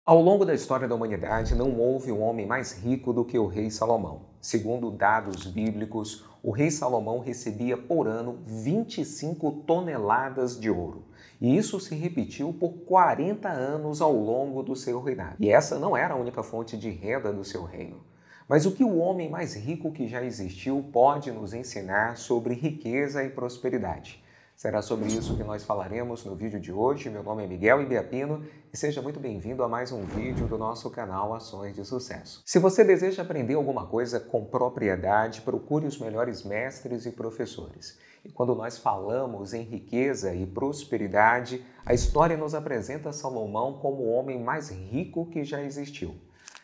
Ao longo da história da humanidade, não houve um homem mais rico do que o rei Salomão. Segundo dados bíblicos, o rei Salomão recebia por ano 25 toneladas de ouro. E isso se repetiu por 40 anos ao longo do seu reinado. E essa não era a única fonte de renda do seu reino. Mas o que o homem mais rico que já existiu pode nos ensinar sobre riqueza e prosperidade? Será sobre isso que nós falaremos no vídeo de hoje. Meu nome é Miguel Ibiapino e seja muito bem-vindo a mais um vídeo do nosso canal Ações de Sucesso. Se você deseja aprender alguma coisa com propriedade, procure os melhores mestres e professores. E quando nós falamos em riqueza e prosperidade, a história nos apresenta Salomão como o homem mais rico que já existiu.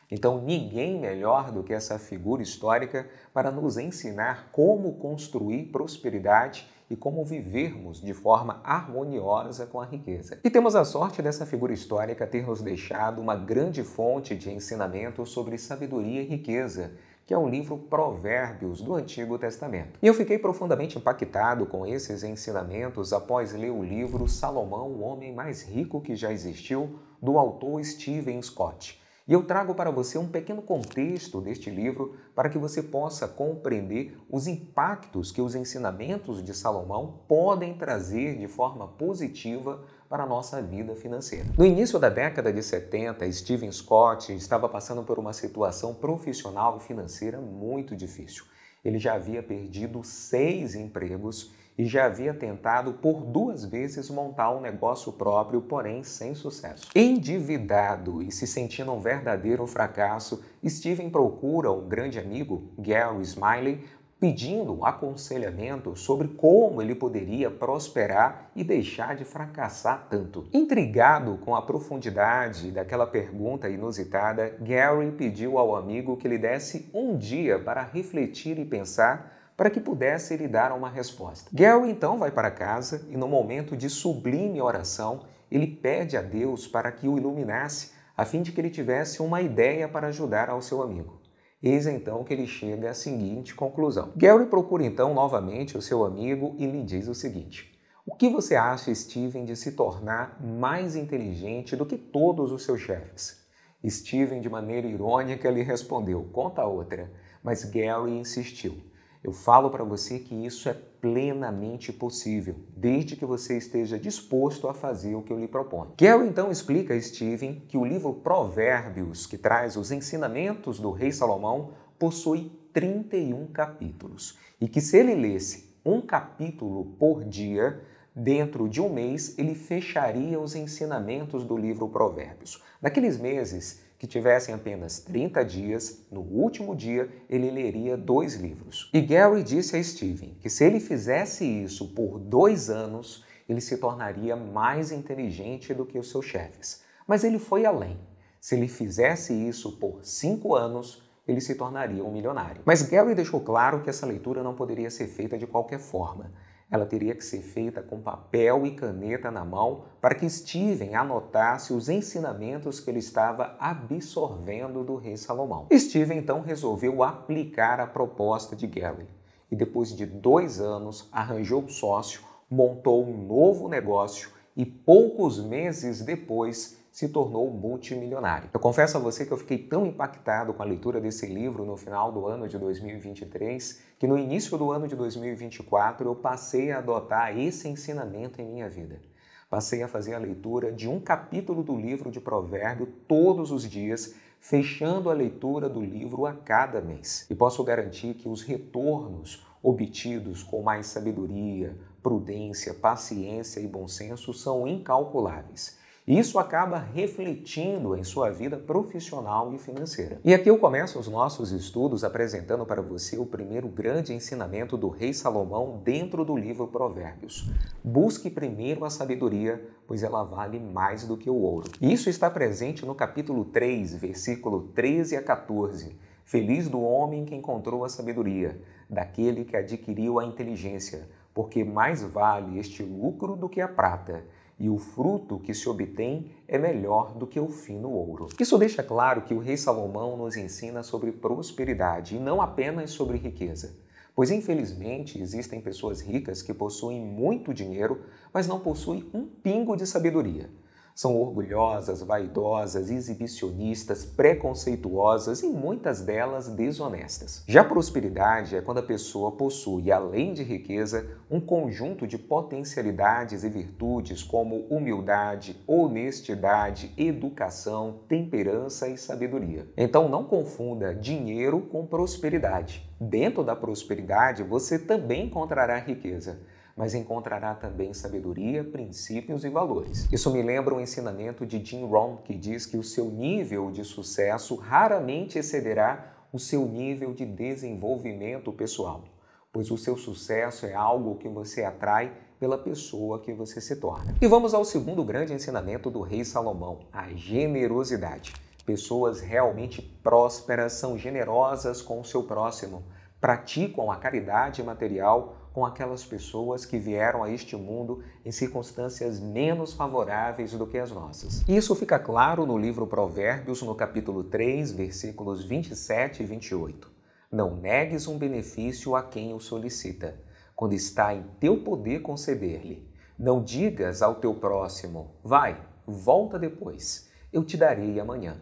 Então, ninguém melhor do que essa figura histórica para nos ensinar como construir prosperidade e como vivermos de forma harmoniosa com a riqueza. E temos a sorte dessa figura histórica ter nos deixado uma grande fonte de ensinamento sobre sabedoria e riqueza, que é o livro Provérbios do Antigo Testamento. E eu fiquei profundamente impactado com esses ensinamentos após ler o livro Salomão, o homem mais rico que já existiu, do autor Stephen Scott. E eu trago para você um pequeno contexto deste livro para que você possa compreender os impactos que os ensinamentos de Salomão podem trazer de forma positiva para a nossa vida financeira. No início da década de 70, Stephen Scott estava passando por uma situação profissional e financeira muito difícil. Ele já havia perdido 6 empregos e já havia tentado por 2 vezes montar um negócio próprio, porém sem sucesso. Endividado e se sentindo um verdadeiro fracasso, Stephen procura um grande amigo, Gary Smalley, pedindo aconselhamento sobre como ele poderia prosperar e deixar de fracassar tanto. Intrigado com a profundidade daquela pergunta inusitada, Gary pediu ao amigo que lhe desse um dia para refletir e pensar para que pudesse lhe dar uma resposta. Gary então vai para casa e, no momento de sublime oração, ele pede a Deus para que o iluminasse, a fim de que ele tivesse uma ideia para ajudar ao seu amigo. Eis então que ele chega à seguinte conclusão. Gary procura então novamente o seu amigo e lhe diz o seguinte: o que você acha, Stephen, de se tornar mais inteligente do que todos os seus chefes? Stephen, de maneira irônica, lhe respondeu: conta outra. Mas Gary insistiu: eu falo para você que isso é plenamente possível, desde que você esteja disposto a fazer o que eu lhe proponho. Gary então explica a Stephen que o livro Provérbios, que traz os ensinamentos do rei Salomão, possui 31 capítulos e que se ele lesse um capítulo por dia, dentro de um mês ele fecharia os ensinamentos do livro Provérbios. Naqueles meses que tivessem apenas 30 dias, no último dia ele leria 2 livros. E Gary disse a Stephen que se ele fizesse isso por 2 anos, ele se tornaria mais inteligente do que os seus chefes. Mas ele foi além. Se ele fizesse isso por 5 anos, ele se tornaria um milionário. Mas Gary deixou claro que essa leitura não poderia ser feita de qualquer forma. Ela teria que ser feita com papel e caneta na mão para que Stephen anotasse os ensinamentos que ele estava absorvendo do rei Salomão. Stephen então resolveu aplicar a proposta de Gary e depois de 2 anos arranjou um sócio, montou um novo negócio e poucos meses depois se tornou multimilionário. Eu confesso a você que eu fiquei tão impactado com a leitura desse livro no final do ano de 2023 que no início do ano de 2024 eu passei a adotar esse ensinamento em minha vida. Passei a fazer a leitura de um capítulo do livro de Provérbios todos os dias, fechando a leitura do livro a cada mês. E posso garantir que os retornos obtidos com mais sabedoria, prudência, paciência e bom senso são incalculáveis. Isso acaba refletindo em sua vida profissional e financeira. E aqui eu começo os nossos estudos apresentando para você o primeiro grande ensinamento do rei Salomão dentro do livro Provérbios. Busque primeiro a sabedoria, pois ela vale mais do que o ouro. E isso está presente no capítulo 3, versículo 13 a 14. Feliz do homem que encontrou a sabedoria, daquele que adquiriu a inteligência, porque mais vale este lucro do que a prata, e o fruto que se obtém é melhor do que o fino ouro. Isso deixa claro que o rei Salomão nos ensina sobre prosperidade e não apenas sobre riqueza. Pois, infelizmente, existem pessoas ricas que possuem muito dinheiro, mas não possuem um pingo de sabedoria. São orgulhosas, vaidosas, exibicionistas, preconceituosas e muitas delas desonestas. Já a prosperidade é quando a pessoa possui, além de riqueza, um conjunto de potencialidades e virtudes como humildade, honestidade, educação, temperança e sabedoria. Então não confunda dinheiro com prosperidade. Dentro da prosperidade você também encontrará riqueza, mas encontrará também sabedoria, princípios e valores. Isso me lembra um ensinamento de Jim Rohn, que diz que o seu nível de sucesso raramente excederá o seu nível de desenvolvimento pessoal, pois o seu sucesso é algo que você atrai pela pessoa que você se torna. E vamos ao segundo grande ensinamento do rei Salomão, a generosidade. Pessoas realmente prósperas são generosas com o seu próximo, praticam a caridade material com aquelas pessoas que vieram a este mundo em circunstâncias menos favoráveis do que as nossas. Isso fica claro no livro Provérbios, no capítulo 3, versículos 27 e 28. Não negues um benefício a quem o solicita, quando está em teu poder conceder-lhe. Não digas ao teu próximo, vai, volta depois, eu te darei amanhã,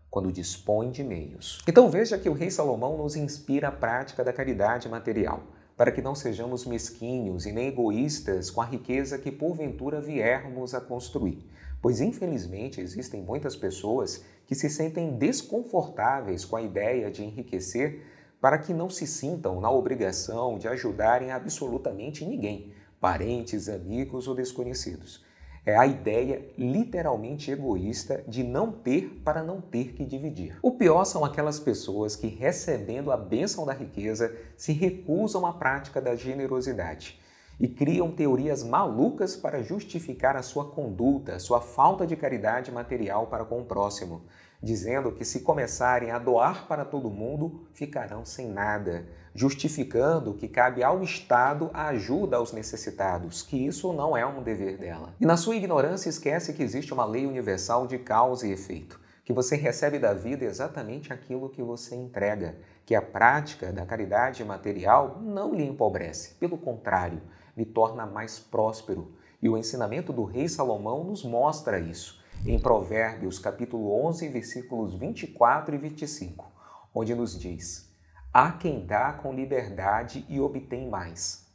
quando dispõe de meios. Então veja que o rei Salomão nos inspira a prática da caridade material, para que não sejamos mesquinhos e nem egoístas com a riqueza que porventura viermos a construir. Pois infelizmente existem muitas pessoas que se sentem desconfortáveis com a ideia de enriquecer para que não se sintam na obrigação de ajudarem absolutamente ninguém, parentes, amigos ou desconhecidos. É a ideia literalmente egoísta de não ter para não ter que dividir. O pior são aquelas pessoas que, recebendo a bênção da riqueza, se recusam à prática da generosidade e criam teorias malucas para justificar a sua conduta, sua falta de caridade material para com o próximo, dizendo que se começarem a doar para todo mundo, ficarão sem nada, justificando que cabe ao Estado a ajuda aos necessitados, que isso não é um dever dela. E na sua ignorância esquece que existe uma lei universal de causa e efeito, que você recebe da vida exatamente aquilo que você entrega, que a prática da caridade material não lhe empobrece, pelo contrário, lhe torna mais próspero. E o ensinamento do rei Salomão nos mostra isso, em Provérbios, capítulo 11, versículos 24 e 25, onde nos diz: há quem dá com liberdade e obtém mais.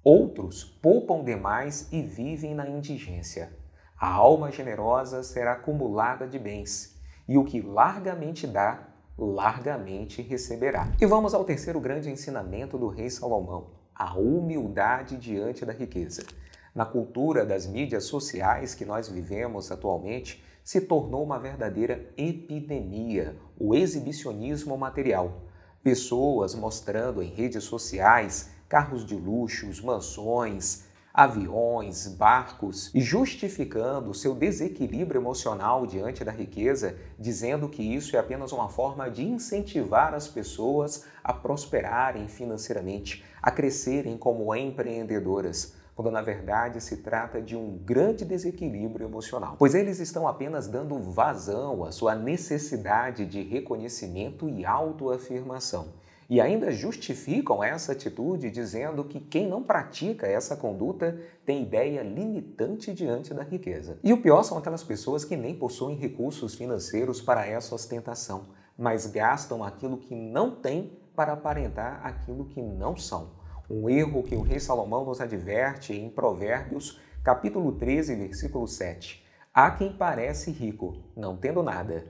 Outros poupam demais e vivem na indigência. A alma generosa será acumulada de bens, e o que largamente dá, largamente receberá. E vamos ao terceiro grande ensinamento do rei Salomão, a humildade diante da riqueza. Na cultura das mídias sociais que nós vivemos atualmente, se tornou uma verdadeira epidemia, o exibicionismo material. Pessoas mostrando em redes sociais carros de luxos, mansões, aviões, barcos e justificando seu desequilíbrio emocional diante da riqueza, dizendo que isso é apenas uma forma de incentivar as pessoas a prosperarem financeiramente, a crescerem como empreendedoras, quando na verdade se trata de um grande desequilíbrio emocional, pois eles estão apenas dando vazão à sua necessidade de reconhecimento e autoafirmação. E ainda justificam essa atitude dizendo que quem não pratica essa conduta tem ideia limitante diante da riqueza. E o pior são aquelas pessoas que nem possuem recursos financeiros para essa ostentação, mas gastam aquilo que não têm para aparentar aquilo que não são. Um erro que o rei Salomão nos adverte em Provérbios, capítulo 13, versículo 7. Há quem parece rico, não tendo nada.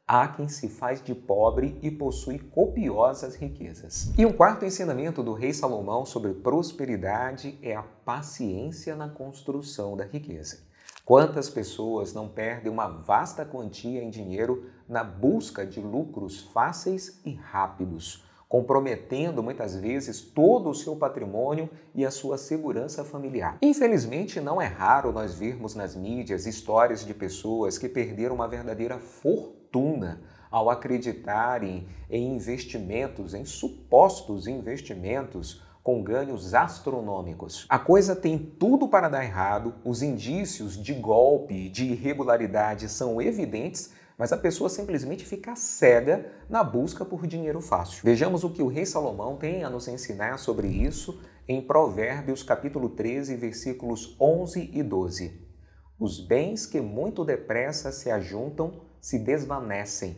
Há quem se faz de pobre e possui copiosas riquezas. E um quarto ensinamento do rei Salomão sobre prosperidade é a paciência na construção da riqueza. Quantas pessoas não perdem uma vasta quantia em dinheiro na busca de lucros fáceis e rápidos, comprometendo muitas vezes todo o seu patrimônio e a sua segurança familiar. Infelizmente, não é raro nós vermos nas mídias histórias de pessoas que perderam uma verdadeira fortuna ao acreditarem em investimentos, em supostos investimentos com ganhos astronômicos. A coisa tem tudo para dar errado, os indícios de golpe, de irregularidade são evidentes, mas a pessoa simplesmente fica cega na busca por dinheiro fácil. Vejamos o que o rei Salomão tem a nos ensinar sobre isso em Provérbios capítulo 13, versículos 11 e 12. Os bens que muito depressa se ajuntam se desvanecem.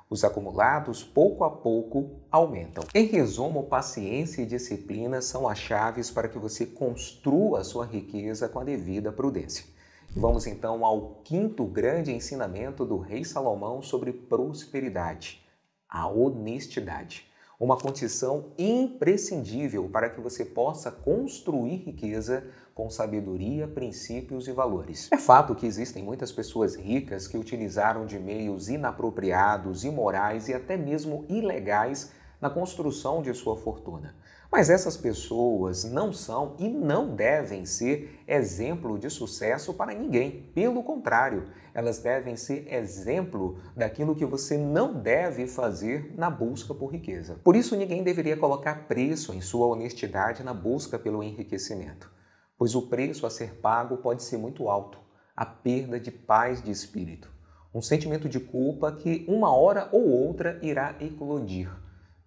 Os acumulados, pouco a pouco, aumentam. Em resumo, paciência e disciplina são as chaves para que você construa a sua riqueza com a devida prudência. Vamos então ao quinto grande ensinamento do rei Salomão sobre prosperidade: a honestidade. Uma condição imprescindível para que você possa construir riqueza com sabedoria, princípios e valores. É fato que existem muitas pessoas ricas que utilizaram de meios inapropriados, imorais e até mesmo ilegais na construção de sua fortuna. Mas essas pessoas não são e não devem ser exemplo de sucesso para ninguém. Pelo contrário, elas devem ser exemplo daquilo que você não deve fazer na busca por riqueza. Por isso, ninguém deveria colocar preço em sua honestidade na busca pelo enriquecimento, pois o preço a ser pago pode ser muito alto: a perda de paz de espírito, um sentimento de culpa que uma hora ou outra irá eclodir,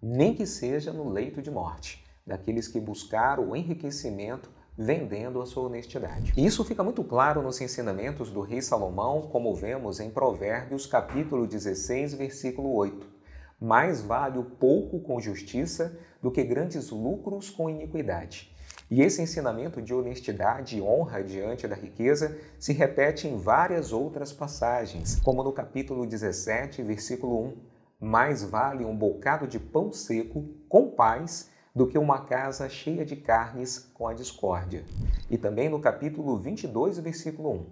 nem que seja no leito de morte, daqueles que buscaram o enriquecimento vendendo a sua honestidade. E isso fica muito claro nos ensinamentos do rei Salomão, como vemos em Provérbios capítulo 16, versículo 8. Mais vale o pouco com justiça do que grandes lucros com iniquidade. E esse ensinamento de honestidade e honra diante da riqueza se repete em várias outras passagens, como no capítulo 17, versículo 1. Mais vale um bocado de pão seco com paz do que uma casa cheia de carnes com a discórdia. E também no capítulo 22, versículo 1.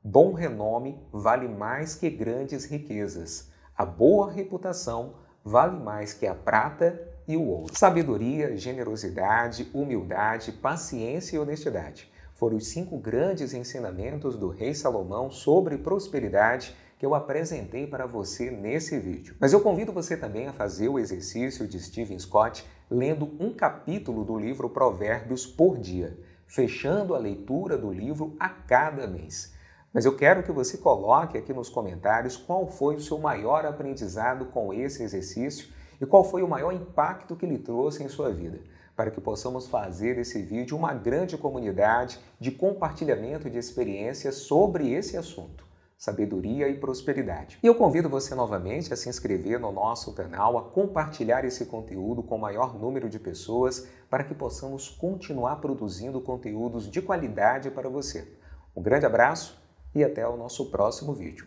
Bom renome vale mais que grandes riquezas. A boa reputação vale mais que a prata e o ouro. Sabedoria, generosidade, humildade, paciência e honestidade foram os 5 grandes ensinamentos do rei Salomão sobre prosperidade que eu apresentei para você nesse vídeo. Mas eu convido você também a fazer o exercício de Stephen Scott lendo um capítulo do livro Provérbios por dia, fechando a leitura do livro a cada mês. Mas eu quero que você coloque aqui nos comentários qual foi o seu maior aprendizado com esse exercício e qual foi o maior impacto que ele trouxe em sua vida, para que possamos fazer desse vídeo uma grande comunidade de compartilhamento de experiências sobre esse assunto: sabedoria e prosperidade. E eu convido você novamente a se inscrever no nosso canal, a compartilhar esse conteúdo com o maior número de pessoas, para que possamos continuar produzindo conteúdos de qualidade para você. Um grande abraço e até o nosso próximo vídeo.